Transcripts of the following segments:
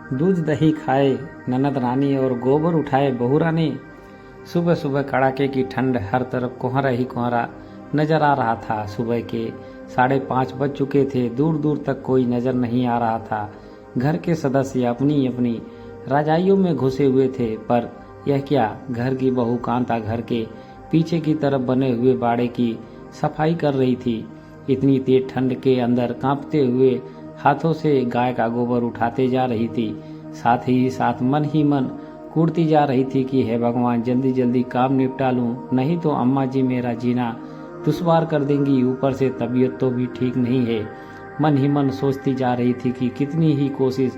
दूध दही खाए ननद रानी और गोबर उठाए बहू रानी। सुबह सुबह कड़ाके की ठंड, हर तरफ कोहरा ही कोहरा नजर आ रहा था। सुबह के 5:30 बज चुके थे। दूर दूर तक कोई नजर नहीं आ रहा था। घर के सदस्य अपनी अपनी रजाइयों में घुसे हुए थे। पर यह क्या, घर की बहू कांता घर के पीछे की तरफ बने हुए बाड़े की सफाई कर रही थी। इतनी तेज ठंड के अंदर कांपते हुए हाथों से गाय का गोबर उठाते जा रही थी। साथ ही साथ मन ही मन कूदती जा रही थी कि हे भगवान, जल्दी जल्दी काम निपटा लूं, नहीं तो अम्मा जी मेरा जीना दुश्वार कर देंगी। ऊपर से तबीयत तो भी ठीक नहीं है। मन ही मन सोचती जा रही थी कि कितनी ही कोशिश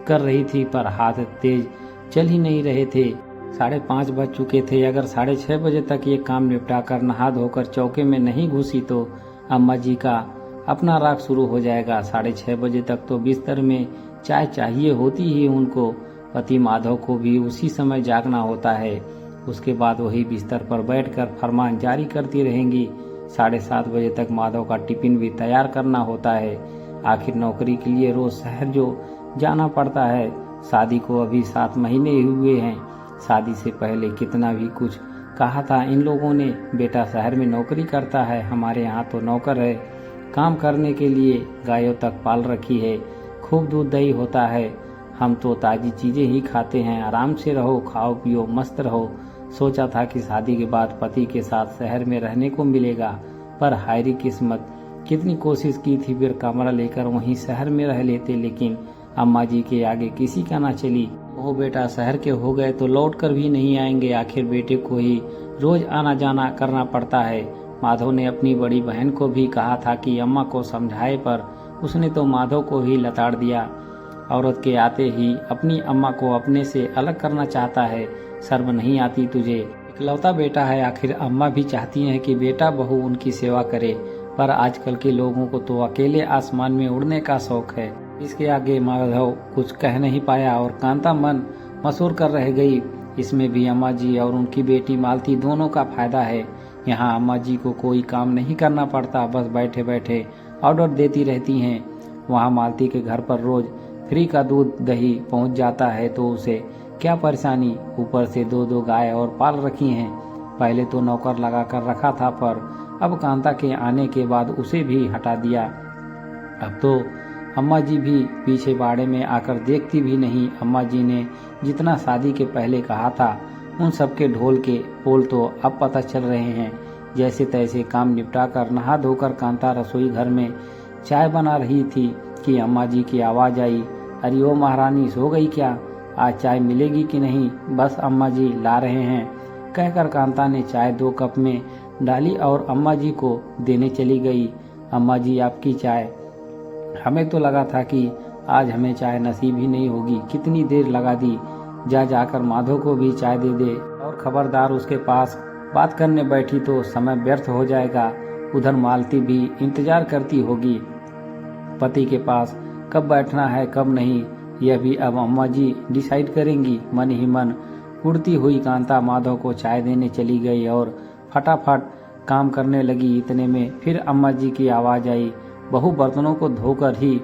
कर रही थी पर हाथ तेज चल ही नहीं रहे थे। 5:30 बज चुके थे। अगर 6:30 बजे तक ये काम निपटा कर नहा धोकर चौके में नहीं घुसी तो अम्मा जी का अपना राग शुरू हो जाएगा। 6:30 बजे तक तो बिस्तर में चाय चाहिए होती ही उनको। पति माधव को भी उसी समय जागना होता है। उसके बाद वही बिस्तर पर बैठकर फरमान जारी करती रहेंगी। 7:30 बजे तक माधव का टिफिन भी तैयार करना होता है। आखिर नौकरी के लिए रोज शहर जो जाना पड़ता है। शादी को अभी 7 महीने ही हुए हैं। शादी से पहले कितना भी कुछ कहा था इन लोगों ने, बेटा शहर में नौकरी करता है, हमारे यहाँ तो नौकर है, काम करने के लिए गायों तक पाल रखी है, खूब दूध दही होता है, हम तो ताजी चीजें ही खाते हैं, आराम से रहो, खाओ पियो मस्त रहो। सोचा था कि शादी के बाद पति के साथ शहर में रहने को मिलेगा, पर हायरी किस्मत। कितनी कोशिश की थी, फिर कमरा लेकर वहीं शहर में रह लेते, लेकिन अम्मा जी के आगे किसी का ना चली। वो बेटा शहर के हो गए तो लौट कर भी नहीं आएंगे, आखिर बेटे को ही रोज आना जाना करना पड़ता है। माधव ने अपनी बड़ी बहन को भी कहा था कि अम्मा को समझाए, पर उसने तो माधव को ही लताड़ दिया। औरत के आते ही अपनी अम्मा को अपने से अलग करना चाहता है। शर्म नहीं आती तुझे? इकलौता बेटा है, आखिर अम्मा भी चाहती हैं कि बेटा बहू उनकी सेवा करे, पर आजकल के लोगों को तो अकेले आसमान में उड़ने का शौक है। इसके आगे माधव कुछ कह नहीं पाया और कांता मन मसूर कर रह गई। इसमें भी अम्मा जी और उनकी बेटी मालती दोनों का फायदा है। यहाँ अम्मा जी को कोई काम नहीं करना पड़ता, बस बैठे बैठे ऑर्डर देती रहती हैं। वहाँ मालती के घर पर रोज फ्री का दूध दही पहुँच जाता है, तो उसे क्या परेशानी। ऊपर से 2-2 गाय और पाल रखी हैं। पहले तो नौकर लगा कर रखा था, पर अब कांता के आने के बाद उसे भी हटा दिया। अब तो अम्मा जी भी पीछे बाड़े में आकर देखती भी नहीं। अम्मा जी ने जितना शादी के पहले कहा था, उन सबके ढोल के पोल तो अब पता चल रहे हैं। जैसे तैसे काम निपटा कर नहा धोकर कांता रसोई घर में चाय बना रही थी कि अम्मा जी की आवाज आई, अरे ओ महारानी, सो गई क्या? आज चाय मिलेगी कि नहीं? बस अम्मा जी ला रहे हैं, कहकर कांता ने चाय 2 कप में डाली और अम्मा जी को देने चली गई। अम्मा जी, आपकी चाय। हमें तो लगा था कि आज हमें चाय नसीब ही नहीं होगी, कितनी देर लगा दी। जाकर माधव को भी चाय दे दे, और खबरदार उसके पास बात करने बैठी तो समय व्यर्थ हो जाएगा। उधर मालती भी इंतजार करती होगी, पति के पास कब बैठना है कब नहीं, यह भी अब अम्मा जी डिसाइड करेंगी। मन ही मन उड़ती हुई कांता माधव को चाय देने चली गई और फटाफट काम करने लगी। इतने में फिर अम्मा जी की आवाज आई, बहू बर्तनों को धोकर ही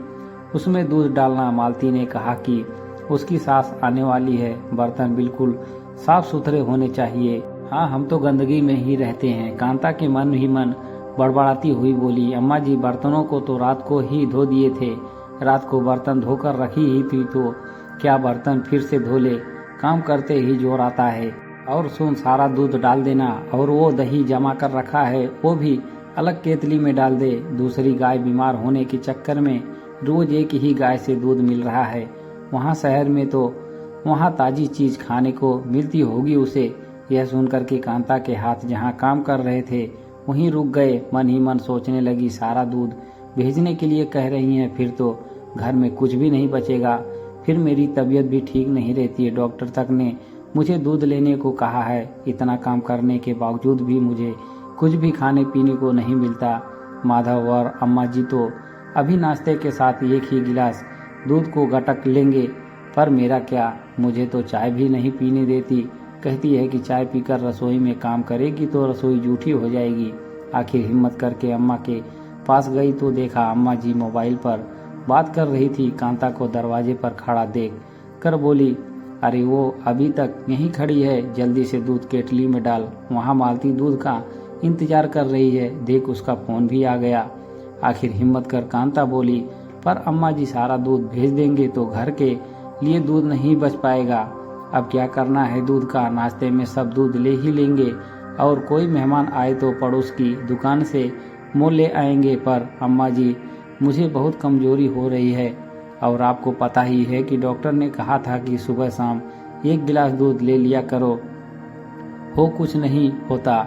उसमें दूध डालना। मालती ने कहा कि उसकी सास आने वाली है, बर्तन बिल्कुल साफ सुथरे होने चाहिए। हाँ, हम तो गंदगी में ही रहते हैं। कांता के मन ही मन बड़बड़ाती हुई बोली, अम्मा जी बर्तनों को तो रात को ही धो दिए थे, रात को बर्तन धोकर रखी ही थी, तो क्या बर्तन फिर से धो ले? काम करते ही जोर आता है। और सुन, सारा दूध डाल देना, और वो दही जमा कर रखा है वो भी अलग केतली में डाल दे। दूसरी गाय बीमार होने के चक्कर में रोज एक ही गाय से दूध मिल रहा है। वहाँ शहर में तो वहाँ ताजी चीज खाने को मिलती होगी उसे। यह सुनकर के कांता के हाथ जहाँ काम कर रहे थे वहीं रुक गए। मन ही मन सोचने लगी, सारा दूध भेजने के लिए कह रही हैं, फिर तो घर में कुछ भी नहीं बचेगा, फिर मेरी तबीयत भी ठीक नहीं रहती है। डॉक्टर तक ने मुझे दूध लेने को कहा है। इतना काम करने के बावजूद भी मुझे कुछ भी खाने पीने को नहीं मिलता। माधव और अम्मा जी तो अभी नाश्ते के साथ एक ही गिलास दूध को गटक लेंगे, पर मेरा क्या, मुझे तो चाय भी नहीं पीने देती। कहती है कि चाय पीकर रसोई में काम करेगी तो रसोई जूठी हो जाएगी। आखिर हिम्मत करके अम्मा के पास गई तो देखा अम्मा जी मोबाइल पर बात कर रही थी। कांता को दरवाजे पर खड़ा देख कर बोली, अरे वो अभी तक यहीं खड़ी है, जल्दी से दूध केटली में डाल, वहाँ मालती दूध का इंतजार कर रही है, देख उसका फोन भी आ गया। आखिर हिम्मत कर कांता बोली, पर अम्मा जी सारा दूध भेज देंगे तो घर के लिए दूध नहीं बच पाएगा। अब क्या करना है दूध का, नाश्ते में सब दूध ले ही लेंगे और कोई मेहमान आए तो पड़ोस की दुकान से मोल ले आएंगे। पर अम्मा जी मुझे बहुत कमजोरी हो रही है और आपको पता ही है कि डॉक्टर ने कहा था कि सुबह शाम 1 गिलास दूध ले लिया करो, हो कुछ नहीं होता,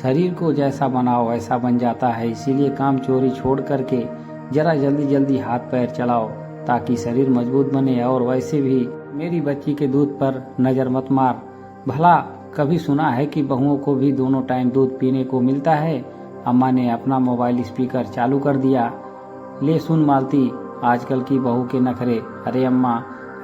शरीर को जैसा बनाओ वैसा बन जाता है, इसीलिए काम चोरी छोड़ करके जरा जल्दी जल्दी हाथ पैर चलाओ ताकि शरीर मजबूत बने। और वैसे भी मेरी बच्ची के दूध पर नजर मत मार, भला कभी सुना है कि बहुओं को भी दोनों टाइम दूध पीने को मिलता है। अम्मा ने अपना मोबाइल स्पीकर चालू कर दिया, ले सुन मालती आजकल की बहू के नखरे। अरे अम्मा,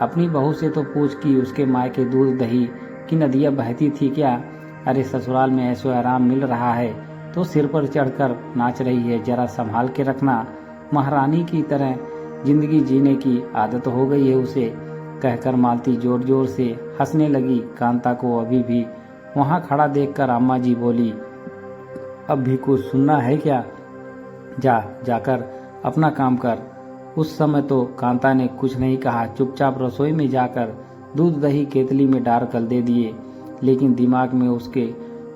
अपनी बहू से तो पूछ कि उसके मायके के दूध दही की नदियाँ बहती थी क्या। अरे ससुराल में ऐसो आराम मिल रहा है तो सिर पर चढ़कर नाच रही है, जरा संभाल के रखना, महारानी की तरह जिंदगी जीने की आदत हो गई है उसे। कहकर मालती जोर जोर से हंसने लगी। कांता को अभी भी वहां खड़ा देखकर अम्मा जी बोली, अब भी कुछ सुनना है क्या, जाकर अपना काम कर। उस समय तो कांता ने कुछ नहीं कहा, चुपचाप रसोई में जाकर दूध दही केतली में डालकर दे दिए। लेकिन दिमाग में उसके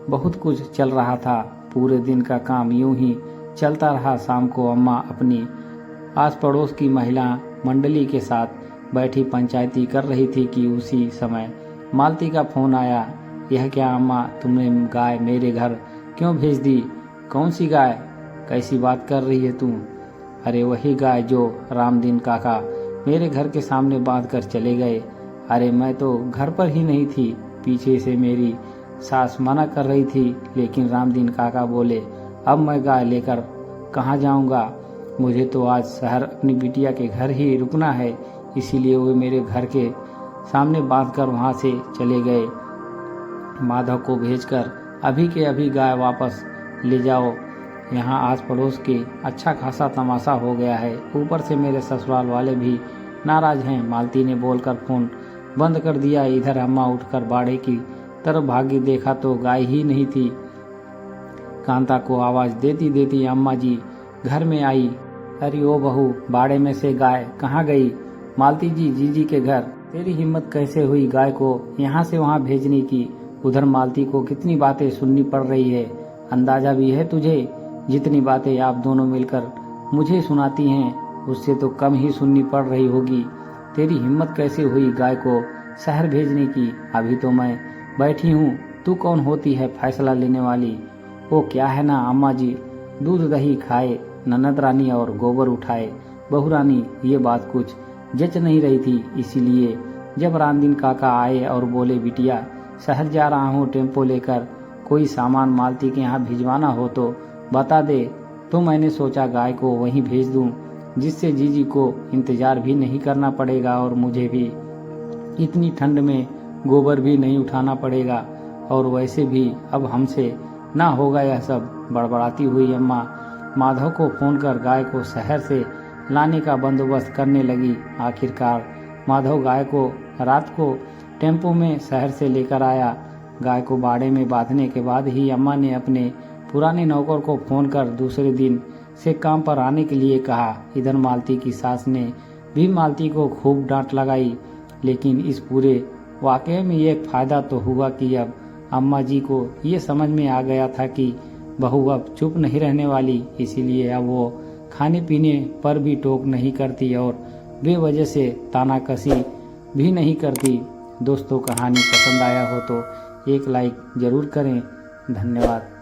बहुत कुछ चल रहा था। पूरे दिन का काम यूं ही चलता रहा। शाम को अम्मा अपनी आस पड़ोस की महिला मंडली के साथ बैठी पंचायती कर रही थी कि उसी समय मालती का फोन आया। यह क्या अम्मा, तुमने गाय मेरे घर क्यों भेज दी? कौन सी गाय? कैसी बात कर रही है तू? अरे वही गाय जो रामदीन काका मेरे घर के सामने बांध कर चले गए। अरे मैं तो घर पर ही नहीं थी, पीछे से मेरी सास मना कर रही थी, लेकिन रामदीन काका बोले अब मैं गाय लेकर कहाँ जाऊंगा, मुझे तो आज शहर अपनी बिटिया के घर ही रुकना है, इसीलिए वे मेरे घर के सामने बांधकर वहां से चले गए। माधव को भेजकर अभी के अभी गाय वापस ले जाओ। यहाँ आस पड़ोस के अच्छा खासा तमाशा हो गया है, ऊपर से मेरे ससुराल वाले भी नाराज हैं। मालती ने बोलकर फोन बंद कर दिया। इधर अम्मा उठकर बाड़े की तरफ भागी, देखा तो गाय ही नहीं थी। कांता को आवाज देती देती अम्मा जी घर में आई। अरे ओ बहू, बाड़े में से गाय कहाँ गई? मालती जी, जीजी के घर। तेरी हिम्मत कैसे हुई गाय को यहाँ से वहाँ भेजने की? उधर मालती को कितनी बातें सुननी पड़ रही है, अंदाजा भी है तुझे? जितनी बातें आप दोनों मिलकर मुझे सुनाती हैं उससे तो कम ही सुननी पड़ रही होगी। तेरी हिम्मत कैसे हुई गाय को शहर भेजने की? अभी तो मैं बैठी हूँ, तू कौन होती है फैसला लेने वाली? वो क्या है ना अम्मा जी, दूध दही खाए, ननद रानी और गोबर उठाए, बहू रानी ये बात कुछ जच नहीं रही थी। इसीलिए जब रामदीन काका आए और बोले बिटिया शहर जा रहा हूँ टेम्पो लेकर, कोई सामान मालती के यहाँ भिजवाना हो तो बता दे, तो मैंने सोचा गाय को वहीं भेज दूं, जिससे जीजी को इंतजार भी नहीं करना पड़ेगा और मुझे भी इतनी ठंड में गोबर भी नहीं उठाना पड़ेगा। और वैसे भी अब हमसे ना होगा यह सब। बड़बड़ाती हुई अम्मा माधव को फोन कर गाय को शहर से लाने का बंदोबस्त करने लगी। आखिरकार माधव गाय को रात को टेम्पो में शहर से लेकर आया। गाय को बाड़े में बांधने के बाद ही अम्मा ने अपने पुराने नौकर को फोन कर दूसरे दिन से काम पर आने के लिए कहा। इधर मालती की सास ने भी मालती को खूब डांट लगाई। लेकिन इस पूरे वाकये में एक फायदा तो हुआ कि अब अम्मा जी को ये समझ में आ गया था कि बहू अब चुप नहीं रहने वाली, इसीलिए अब वो खाने पीने पर भी टोक नहीं करती और बेवजह से तानाकसी भी नहीं करती। दोस्तों, कहानी पसंद आया हो तो एक लाइक जरूर करें। धन्यवाद।